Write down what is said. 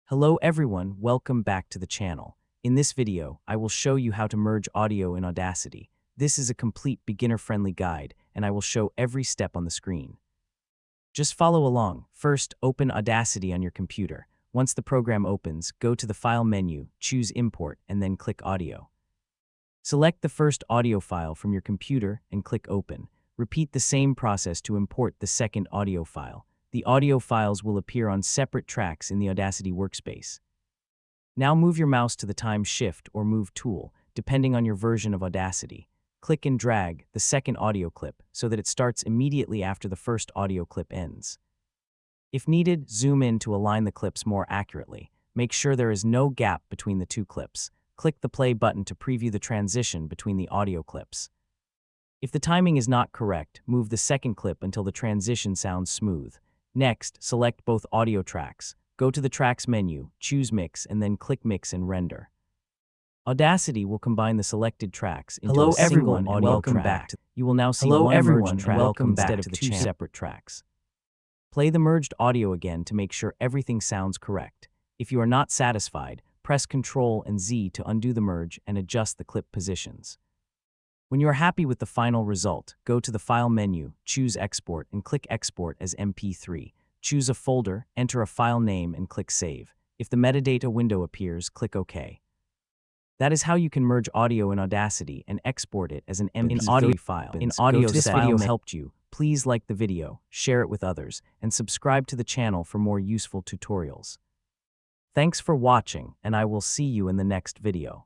Hello everyone, welcome back to the channel. In this video, I will show you how to merge audio in Audacity. This is a complete beginner-friendly guide, and I will show every step on the screen. Just follow along. First, open Audacity on your computer. Once the program opens, go to the File menu, choose Import, and then click Audio. Select the first audio file from your computer and click Open. Repeat the same process to import the second audio file. The audio files will appear on separate tracks in the Audacity workspace. Now move your mouse to the Time Shift or Move tool, depending on your version of Audacity. Click and drag the second audio clip so that it starts immediately after the first audio clip ends. If needed, zoom in to align the clips more accurately. Make sure there is no gap between the two clips. Click the play button to preview the transition between the audio clips. If the timing is not correct, move the second clip until the transition sounds smooth. Next, select both audio tracks. Go to the Tracks menu, choose Mix, and then click Mix and Render. Audacity will combine the selected tracks into a single audio track. You will now see one merged track instead of two separate tracks. Play the merged audio again to make sure everything sounds correct. If you are not satisfied, press Ctrl and Z to undo the merge and adjust the clip positions. When you are happy with the final result, go to the File menu, choose Export, and click Export as MP3. Choose a folder, enter a file name, and click Save. If the metadata window appears, click OK. That is how you can merge audio in Audacity and export it as an MP3 file. If this video helped you, please like the video, share it with others, and subscribe to the channel for more useful tutorials. Thanks for watching, and I will see you in the next video.